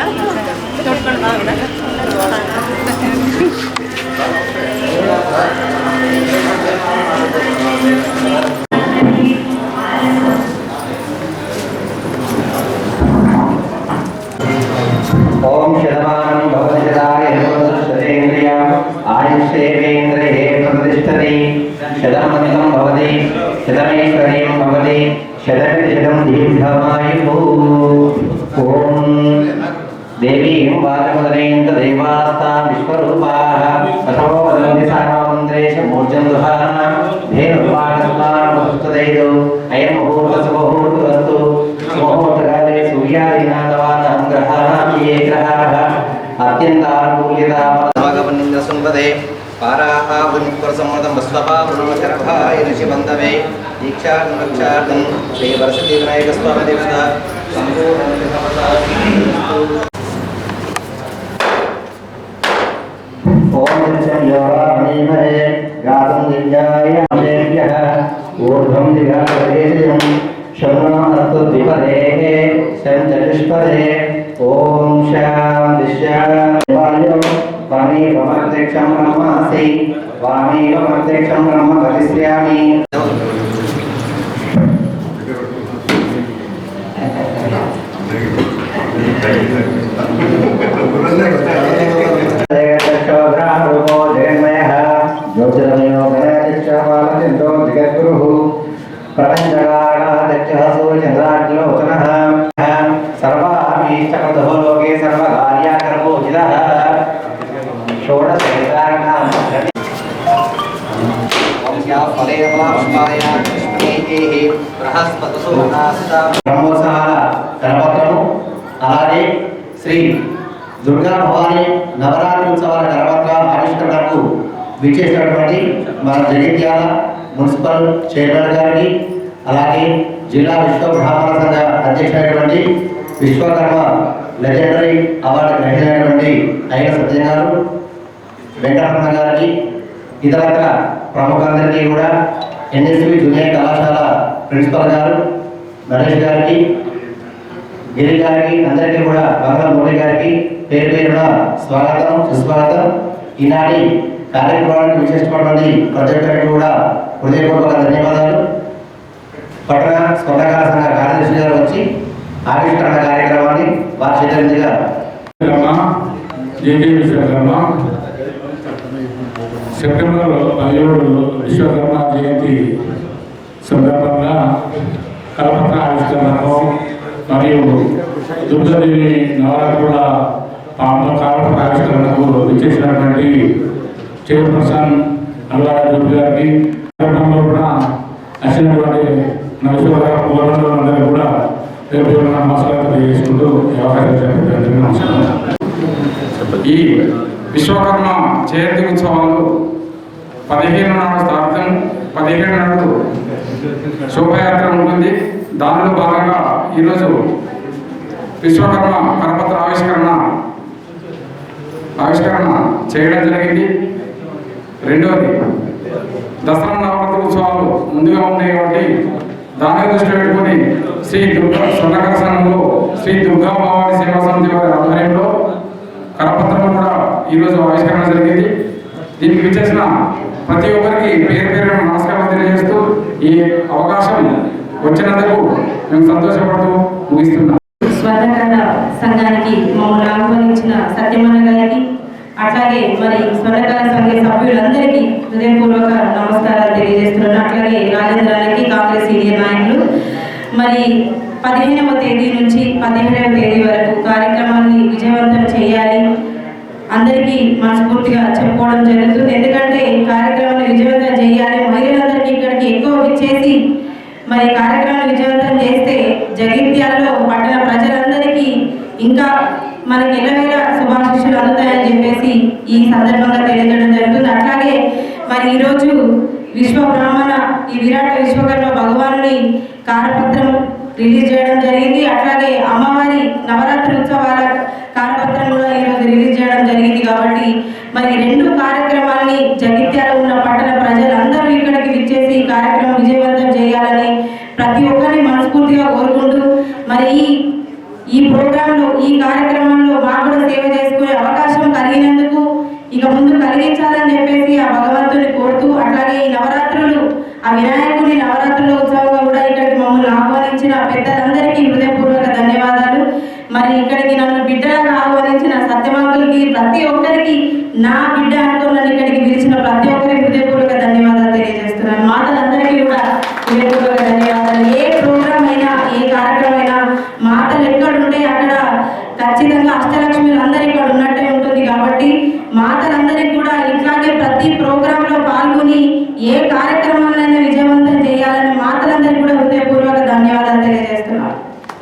ओम शतमानं भवति शताय शतेन्द्रिय आयुष्येवेन्द्रिये प्रतिष्ठति शतमधिकं भवति शतमेश्वर्यं भवति शतशतं दीर्घमायुः। ओम देवीं वाचमदनेन्द्र देवास्ता विश्वरूपाः अथो वदन्ति सामन्त्रेषु मूर्जं दुहानां धेनुर्वागस्तानमस्तुतैदो अयं मुहूर्तसुमुहूर्तस्तु मुहूर्तकाले सूर्यादिनादवानां ग्रहाणां ये ग्रहाः अत्यन्तानुकूल्यतापदमगमनिन्द्रसुन्वदे पाराः वृन्प्रसम्मतं वस्वपावनमशरभाय ऋषिबन्धवे दीक्षार्थं रक्षार्थं श्रीवर्षदेवनायकस्वामिदेवता सम्पूर्णं ओम योरामणिमहे गातं दिव्याय अमेभ्यः ऊर्ध्वं दिगापदेशं शम्नामस्तुद्विपदेः सञ्चतुष्पदे ओम शान्ति शान्ति वामेकमप्रत्यक्षं ब्रह्मासि वामेकमप्रत्यक्षं ब्रह्म वदिष्यामि। అలాగే శ్రీ దుర్గా భవాని నవరాత్రి ఉత్సవాల తర్వాత ఆవిష్కరణకు విచ్చేసినటువంటి మన జగిత్యాల మున్సిపల్ చైర్మన్ గారికి అలాగే జిల్లా విశ్వ బ్రాహ్మణ సంఘ అధ్యక్షుడైనటువంటి విశ్వకర్మ లెజెండరీ అవార్డు గ్రహీతైనటువంటి అయిన సత్య గారు, వెంకటరమణ గారికి, ఇతరత్ర ప్రముఖులందరికీ కూడా ఎన్ఎస్వి జూనియర్ కళాశాల ప్రిన్సిపల్ గారు నరేష్ గారికి, గిరి గారికి, అందరికీ కూడా బంగారు మోడీ గారికి పేరు పేరున స్వాగతం సుస్వాగతం. ఈనాటి కార్యక్రమానికి విశేషమైనటువంటి ప్రతి ఒక్కరికి కూడా హృదయపూర్వక ధన్యవాదాలు. పట్టణ స్వర్ణకార సంఘ కార్యదర్శి గారు వచ్చి ఆవిష్కరణ కార్యక్రమాన్ని వారి చేతులుగా సెప్టెంబర్ 17 విశ్వకర్మ జయంతి సందర్భంగా కరపత్ర ఆవిష్కరణకు మరియు దుర్గాదేవి నవరాత్రుల కరపత్ర ఆవిష్కరణకు విచ్చేసినటువంటి చైర్పర్సన్ అల్వాడ దుర్గ గారికి కార్యక్రమంలో కూడా వచ్చినటువంటి నమస్కారాలు కూడా రేపు నమస్కారాలు తెలియజేసుకుంటూ నమస్కారం. ఈ విశ్వకర్మ జయంతి ఉత్సవాలు 15 నాడు స్థాపితం, 17 నాడు శోభయాత్ర ఉంటుంది. దానిలో భాగంగా ఈరోజు విశ్వకర్మ కరపత్ర ఆవిష్కరణ చేయడం జరిగింది. రెండవది దసరా నవరాత్రి ఉత్సవాలు ముందుగా ఉన్నాయి కాబట్టి దాన్ని దృష్టిలో పెట్టుకుని శ్రీ దుర్గా స్వర్ణకార సంఘంలో శ్రీ దుర్గా భవాని సేవా సమితి వారి ఆధ్వర్యంలో కరపత్రం కూడా ఈరోజు ఆవిష్కరణ జరిగింది. దీనికి విచ్చేసిన ప్రతి ఒక్కరికి పేరు పేరు నమస్కారం తెలియజేస్తూ ఈ అవకాశం వచ్చినందుకు మేము సంతోషపడుతూ ముగిస్తున్నాం. స్వర్ణకార సంఘానికి మమ్మల్ని ఆహ్వానించిన సత్యమన్న గారికి, అట్లాగే మరి స్వర్ణకార సంఘ సభ్యులందరికీ హృదయపూర్వక నమస్కారాలు తెలియజేస్తున్నాను. అట్లాగే రాజేంద్రానికి కాంగ్రెస్ సీనియర్ నాయకులు మరి 15వ తేదీ నుంచి 17వ తేదీ వరకు కార్యక్రమాన్ని విజయవంతం చేయాలి అందరికీ మనస్ఫూర్తిగా చెప్పుకోవడం జరుగుతుంది. ఎందుకంటే కార్యక్రమాన్ని విజయవంతం చేయాలి, మహిళలందరికీ ఇక్కడికి ఎక్కువ విచ్చేసి మరి కార్యక్రమాన్ని విజయవంతం చేస్తే జగిత్యాలలో పట్టణ ప్రజలందరికీ ఇంకా మనకి ఎల్లవేళ శుభాశిష్యులు అందుతాయని చెప్పేసి ఈ సందర్భంగా తెలియజేయడం జరుగుతుంది. అట్లాగే మరి ఈరోజు విశ్వ బ్రాహ్మణ ఈ విరాట విశ్వకర్మ భగవానుని కారపత్రం రిలీజ్ చేయడం జరిగింది. అట్లాగే అమ్మవారి నవరాత్రి ఉత్సవాల కారపత్రం కూడా ఈరోజు రిలీజ్ చేయడం జరిగింది. కాబట్టి మరి రెండు కార్యక్రమాలని జగిత్యాల ఉన్న పట్టణ ప్రజలందరూ ఇక్కడికి విచ్చేసి ఈ కార్యక్రమం విజయవంతం చేయాలని ప్రతి ఒక్కరిని మనస్ఫూర్తిగా కోరుకుంటూ మరి ఈ ప్రోగ్రాంలో ఈ కార్యక్రమంలో ఇక ముందు కలిగించాలని చెప్పేసి ఆ భగవంతుని కోరుతూ, అట్లాగే ఈ నవరాత్రులు ఆ వినాయకుని నవరాత్రుల ఉత్సవంగా కూడా ఇక్కడికి మమ్మల్ని ఆహ్వానించిన పెద్దలందరికీ హృదయపూర్వక ధన్యవాదాలు. మరి ఇక్కడికి నన్ను బిడ్డగా ఆహ్వానించిన సత్యమంతులకి ప్రతి ఒక్కరికి, నా బిడ్డ అనుకున్న ఇక్కడికి పిలిచిన ప్రతి ఒక్కరికి హృదయపూర్వక ధన్యవాదాలు తెలియజేస్తున్నాను. మాతలందరికీ కూడా హృదయపూర్వక ధన్యవాదాలు. ఏ ప్రోగ్రామ్ అయినా, ఏ కార్యక్రమం అయినా మాతలు ఎక్కడుంటే అక్కడ ఖచ్చితంగా అష్టలక్ష్మిలు అందరూ ఇక్కడ ఉన్నట్టే ఉంటుంది. కాబట్టి మాతలందరికీ కూడా ఇట్లాగే ప్రతి ప్రోగ్రాంలో పాల్గొని ఏ కార్యక్రమాలైనా విజయవంతం చేయాలని